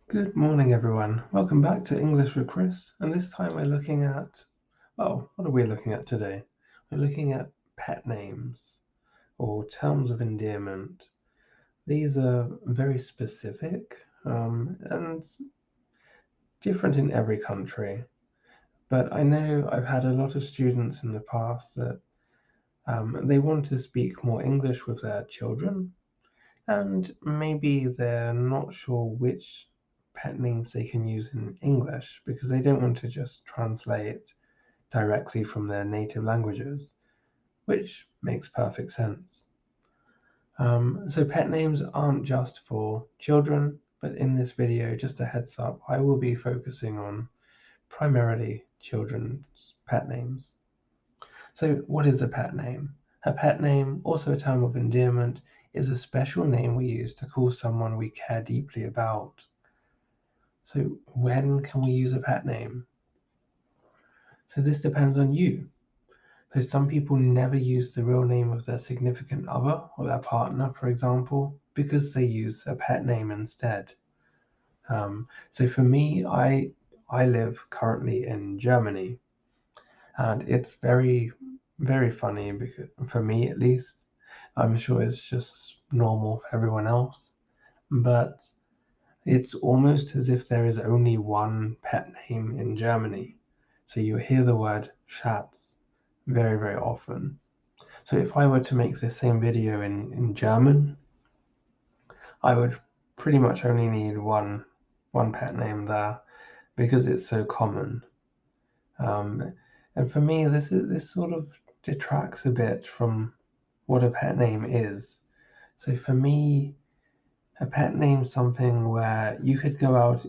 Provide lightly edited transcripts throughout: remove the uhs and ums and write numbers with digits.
Good morning, everyone. Welcome back to English with Chris. And this time we're looking at, well, what are we looking at today? We're looking at pet names or terms of endearment. These are very specific and different in every country. But I know I've had a lot of students in the past that they want to speak more English with their children, and maybe they're not sure which pet names they can use in English because they don't want to just translate directly from their native languages, which makes perfect sense. So pet names aren't just for children, but in this video, just a heads up, I will be focusing on primarily children's pet names. So what is a pet name? A pet name, also a term of endearment, is a special name we use to call someone we care deeply about. So when can we use a pet name? So this depends on you. So some people never use the real name of their significant other or their partner, for example, because they use a pet name instead. So for me, I live currently in Germany, and it's very, very funny because for me at least, I'm sure it's just normal for everyone else, but it's almost as if there is only one pet name in Germany. So you hear the word Schatz very, very often. So if I were to make the same video in German, I would pretty much only need one pet name there because it's so common. And for me, this sort of detracts a bit from what a pet name is. So for me, a pet name is something where you could go out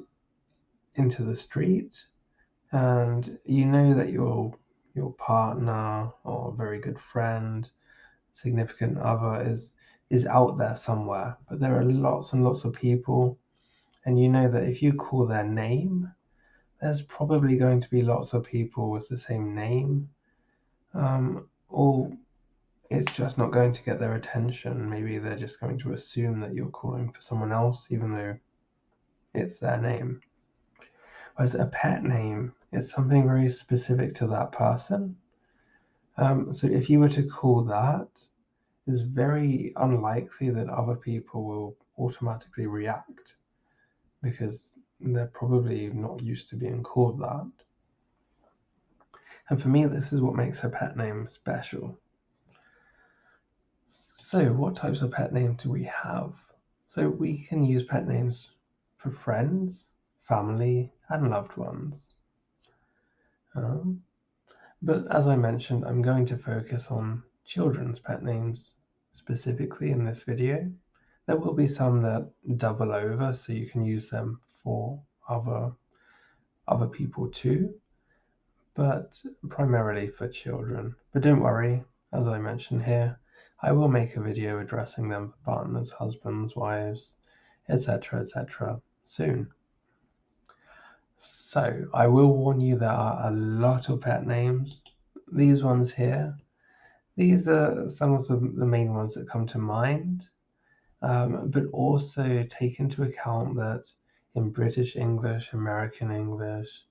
into the street and you know that your partner or very good friend, significant other is out there somewhere, but there are lots and lots of people, and you know that if you call their name, there's probably going to be lots of people with the same name, or it's just not going to get their attention. Maybe they're just going to assume that you're calling for someone else, even though it's their name. Whereas a pet name is something very specific to that person. So if you were to call that, it's very unlikely that other people will automatically react because they're probably not used to being called that. And for me, this is what makes a pet name special. So what types of pet names do we have? So we can use pet names for friends, family, and loved ones. But as I mentioned, I'm going to focus on children's pet names specifically in this video. There will be some that double over, so you can use them for other people too, but primarily for children. But don't worry, as I mentioned here, I will make a video addressing them for partners, husbands, wives, etc., soon. So I will warn you there are a lot of pet names. These ones here, these are some of the main ones that come to mind, but also take into account that in British English, American English,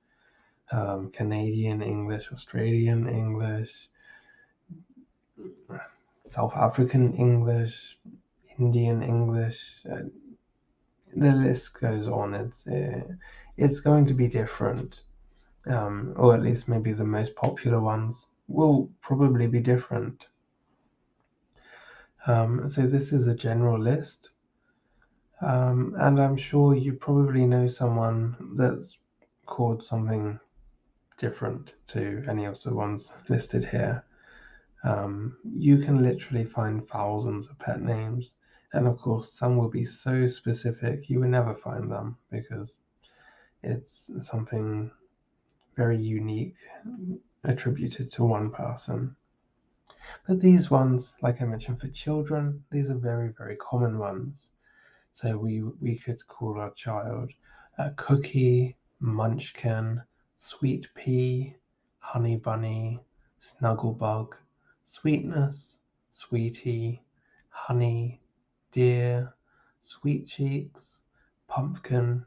Canadian English, Australian English, South African English, Indian English, the list goes on. It's going to be different, or at least maybe the most popular ones will probably be different. So this is a general list, and I'm sure you probably know someone that's called something different to any of the ones listed here. You can literally find thousands of pet names, and of course some will be so specific you will never find them because it's something very unique attributed to one person. But these ones, like I mentioned, for children, these are very, very common ones. So we could call our child Cookie, Munchkin, Sweet Pea, Honey Bunny, Snugglebug, Sweetness, Sweetie, Honey, Dear, Sweet Cheeks, Pumpkin,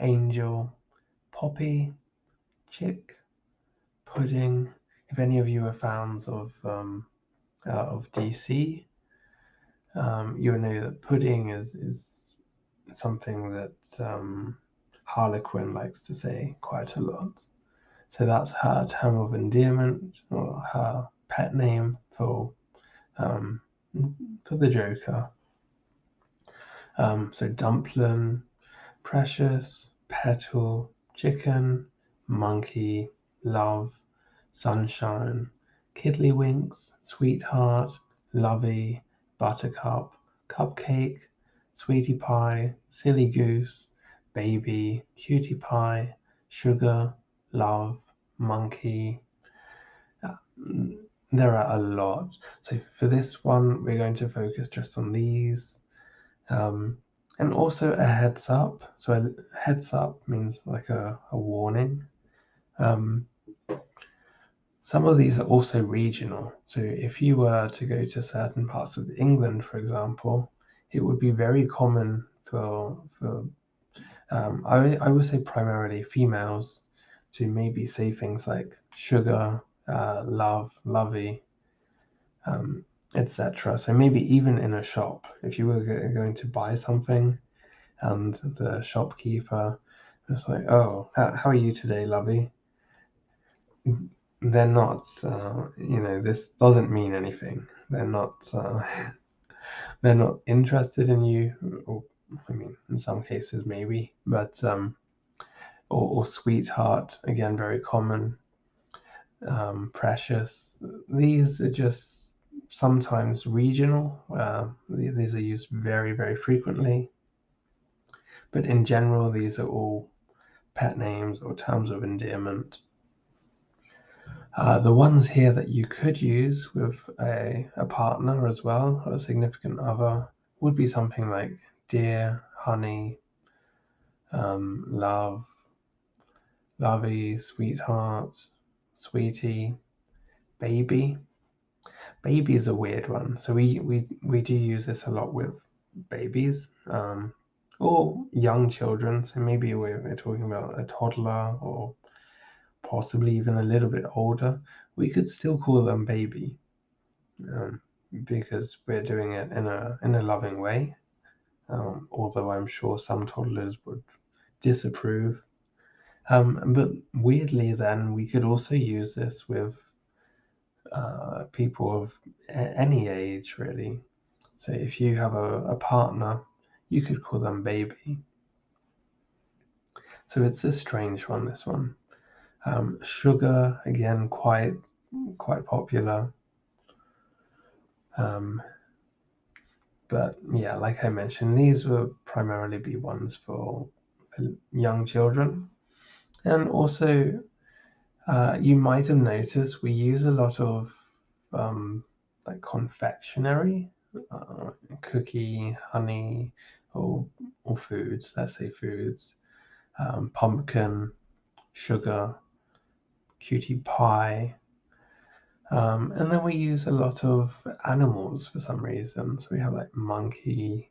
angel, poppy, chick, pudding. If any of you are fans of DC, you'll know that pudding is something that Harlequin likes to say quite a lot. So that's her term of endearment or her pet name um, for the Joker. So dumpling, precious, petal, chicken, monkey, love, sunshine, kiddlywinks, sweetheart, lovey, buttercup, cupcake, sweetie pie, silly goose, baby, cutie pie, sugar, love, monkey. There are a lot. So for this one, we're going to focus just on these. And also a heads up. So a heads up means like a warning. Some of these are also regional. So if you were to go to certain parts of England, for example, it would be very common for I would say primarily females to maybe say things like sugar, love, lovey, etc. So maybe even in a shop, if you were going to buy something and the shopkeeper was like, "Oh, how are you today, lovey?" They're not, this doesn't mean anything. They're not, they're not interested in you. Or, I mean, in some cases maybe, but or sweetheart, again, very common. Precious. These are just sometimes regional. These are used very, very frequently. But in general, these are all pet names or terms of endearment. The ones here that you could use with a partner as well, or a significant other, would be something like dear, honey, love, lovey, sweetheart, sweetie, baby. Baby is a weird one. So we do use this a lot with babies, or young children. So maybe we're talking about a toddler or possibly even a little bit older. We could still call them baby, because we're doing it in a loving way. Although I'm sure some toddlers would disapprove. But weirdly, then we could also use this with people of any age, really. So if you have a partner, you could call them baby. So it's a strange one, this one. Sugar, again, quite popular. But yeah, like I mentioned, these will primarily be ones for young children. And also, you might have noticed we use a lot of like confectionery, cookie, honey, or foods. Let's say foods, pumpkin, sugar, cutie pie. And then we use a lot of animals for some reason. So we have like monkey,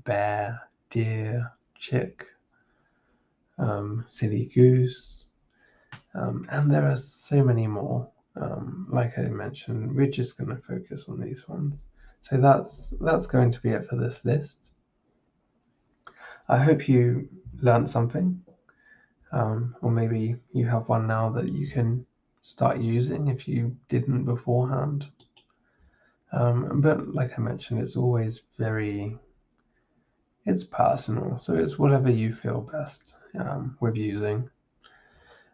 bear, deer, chick, silly goose, and there are so many more. Like I mentioned, we're just going to focus on these ones. So that's going to be it for this list. I hope you learned something, or maybe you have one now that you can start using if you didn't beforehand. But like I mentioned, it's always it's personal, so it's whatever you feel best with using.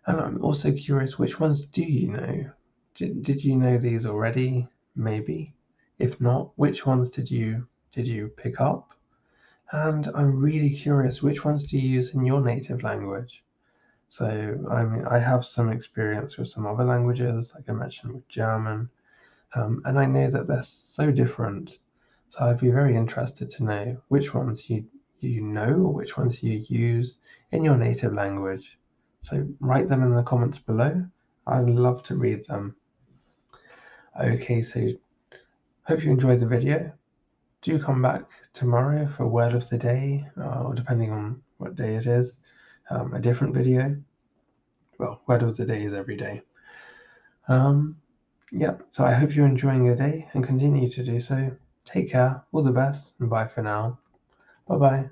And I'm also curious, which ones do you know? Did you know these already? Maybe. If not, which ones did you pick up? And I'm really curious, which ones do you use in your native language? So, I mean, I have some experience with some other languages, like I mentioned with German, and I know that they're so different. So I'd be very interested to know which ones you know or which ones you use in your native language. So write them in the comments below. I'd love to read them. Okay, so hope you enjoyed the video. Do come back tomorrow for word of the day, or depending on what day it is. a different video. Well, word of the day is every day. Yep, so I hope you're enjoying your day and continue to do so. Take care, all the best, and bye for now. Bye bye.